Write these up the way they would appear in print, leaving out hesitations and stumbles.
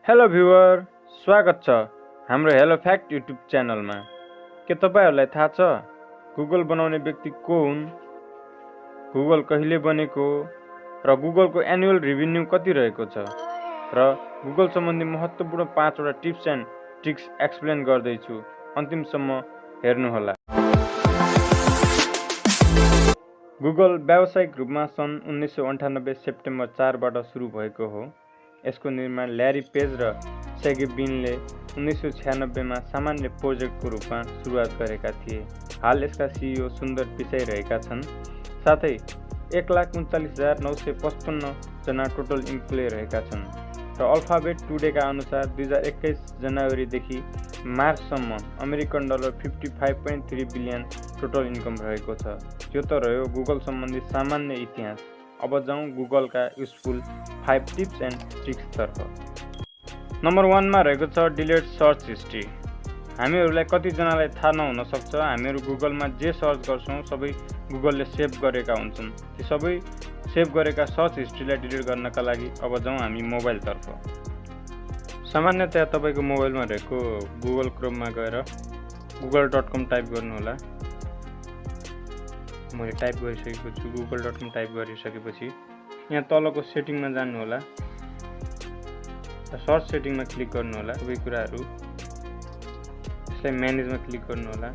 Hello viewer, स्वागत छ हाम्रो हेलो फ्याक्ट युट्युब च्यानलमा। के तपाईहरुलाई थाहा छ गुगल बनाउने व्यक्ति को हुन्, गुगल कहिले बनेको र गुगलको एनुअल रेभिन्यू कति रहेको छ र गुगल सम्बन्धी महत्त्वपूर्ण 5 वटा टिप्स एन्ड ट्रिक्स एक्सप्लेन गर्दैछु। अन्तिमसम्म हेर्नुहोला। गुगल व्यावसायिक रूपमा सन् 1998 सेप्टेम्बर 4 बाट सुरु भएको हो। यसको निर्माण ल्यारी पेज र सेगी बिनले 1996 मा सामान्य प्रोजेक्टको रूपमा सुरुवात गरेका थिए। हाल यसका सिइओ सुन्दर पिचाई रहेका छन्। साथै 1,39,955 जना टोटल इम्प्लोइ रहेका छन् र अल्फाबेट टुडेका अनुसार 2021 जनवरीदेखि मार्चसम्म American dollar 55.3 billion total income रहेको छ। यो त रह्यो गुगल सम्बन्धी सामान्य इतिहास। अब जाउँ गुगलका युजफुल 5 टिप्स एन्ड ट्रिक्स तर्फ। नम्बर 1 मा रहेको छ डिलिट सर्च हिस्ट्री। हामीहरूलाई कतिजनालाई थाहा नहुन सक्छ, हामीहरू गुगलमा जे सर्च गर्छौं सबै गुगलले सेभ गरेका हुन्छन्। ती सबै सेभ गरेका सर्च हिस्ट्रीलाई डिलिट गर्नका लागि अब जाउँ हामी मोबाइल तर्फ। सामान्यतया तपाईको मोबाइलमा रहेको गुगल क्रोममा गएर google.com टाइप गर्नु होला। मैले टाइप गरिसकेको छु। google.com टाइप गरिसकेपछि यहाँ तलको सेटिङमा जानु होला। सर्च सेटिङमा क्लिक गर्नु होला। सबै कुराहरू यसलाई म्यानेजमा क्लिक गर्नु होला।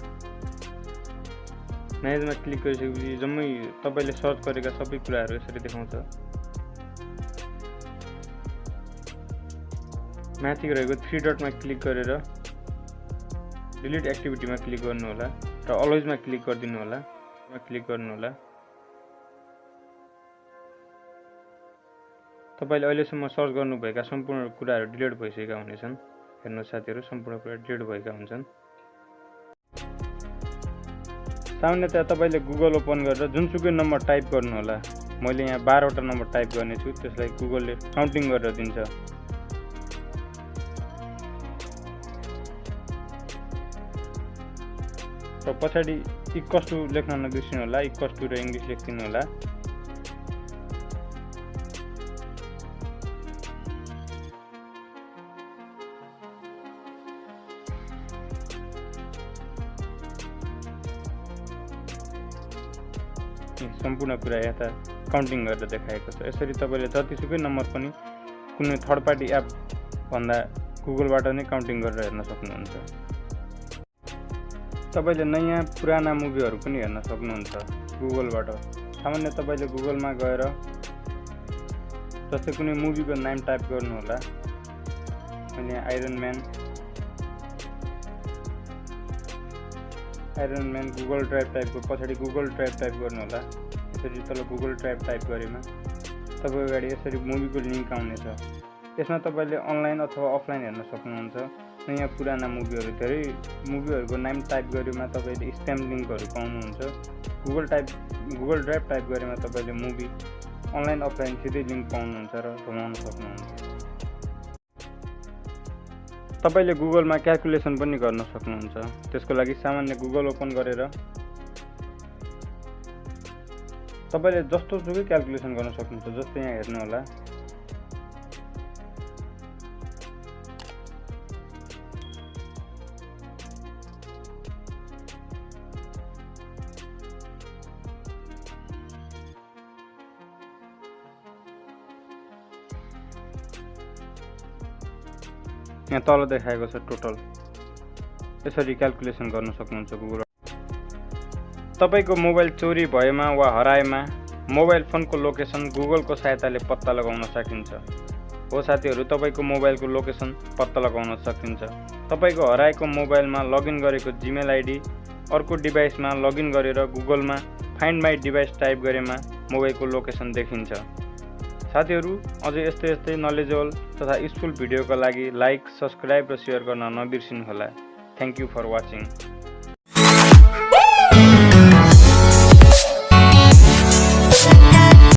म्यानेजमा क्लिक गरिसकेपछि जम्मै तपाईले सर्च गरेका सबै कुराहरू यसरी देखाउँछ। माथि रहेको 3 डटमा क्लिक गरेर डिलिट एक्टिभिटीमा क्लिक गर्नु होला र अलवेजमा क्लिक गरिदिनु होला। क्लिक गर्नु होला। तपाईले अहिलेसम्म सर्च गर्नुभएका सम्पूर्ण कुराहरू डिलिट भइसकेका हुनेछन्। हेर्नु साथीहरु, सम्पूर्ण कुरा डिलिट भएका हुन्छन्। सामान्यतया तपाईले गुगल ओपन गरेर जुनसुकै नम्बर टाइप गर्नु होला। मैले यहाँ 12 वटा नम्बर टाइप गर्ने छु। त्यसलाई गुगलले काउन्टिङ गरेर दिन्छ। र पछाडी इक्वल्स टु लेख्न नबिर्सिनु होला। इक्वल्स टु र इंग्लिश लेख्दिनु होला। सम्पूर्ण कुरा यता काउन्टिङ गरेर देखाएको छ। यसरी तपाईले जतिसुकै नम्बर पनि कुनै थर्ड पार्टी एप भन्दा गुगलबाट नै काउन्टिङ गरेर हेर्न सक्नुहुन्छ। तपाईले नयाँ पुराना मुभीहरू पनि हेर्न सक्नुहुन्छ गुगलबाट। सामान्य तपाईले गुगलमा गएर जस्तै कुनै मुभीको नाम टाइप गर्नु होला। मैले आइरन म्यान गुगल ड्राइभ टाइपको पछाडी गुगल ड्राइभ टाइप गर्नु होला। यसरी तल गुगल ड्राइभ टाइप गरेमा तपाईको अगाडि यसरी मुभीको लिंक आउनेछ। यसमा तपाईले अनलाइन अथवा अफलाइन हेर्न सक्नुहुन्छ। नयाँ पुराना मुभीहरू, धेरै मुभीहरूको नाम टाइप गरेमा तपाईले स्प्याम लिंकहरू पाउनुहुन्छ। गुगल ड्राइभ टाइप गरेमा तपाईले मुभी अनलाइन अफलाइन सिधै लिंक पाउनुहुन्छ र घुमाउन सक्नुहुन्छ। तपाईले गुगलमा क्याल्कुलेसन पनि गर्न सक्नुहुन्छ। त्यसको लागि सामान्य गुगल ओपन गरेर तपाईले जस्तो सुकै क्याल्कुलेसन गर्न सक्नुहुन्छ। जस्तै यहाँ हेर्नु होला। यहाँ तल देखाएको छ टोटल। यसरी क्याल्कुलेसन गर्न सक्नुहुन्छ गुगल। तपाईको मोबाइल चोरी भएमा वा हराएमा मोबाइल फोनको लोकेसन गुगलको सहायताले पत्ता लगाउन सकिन्छ। हो साथीहरु, तपाईको मोबाइलको लोकेसन पत्ता लगाउन सकिन्छ। तपाईको हराएको मोबाइलमा लगइन गरेको जीमेल आईडी अर्को डिभाइसमा लगइन गरेर गुगलमा फाइन्ड माई डिभाइस टाइप गरेमा मोबाइलको लोकेसन देखिन्छ। साथीहरु, अझै यस्तै नलेजेबल तथा युजफुल भिडियोका लागि लाइक, सब्स्क्राइब र शेयर गर्न नबिर्सिनु होला। Thank you for watching.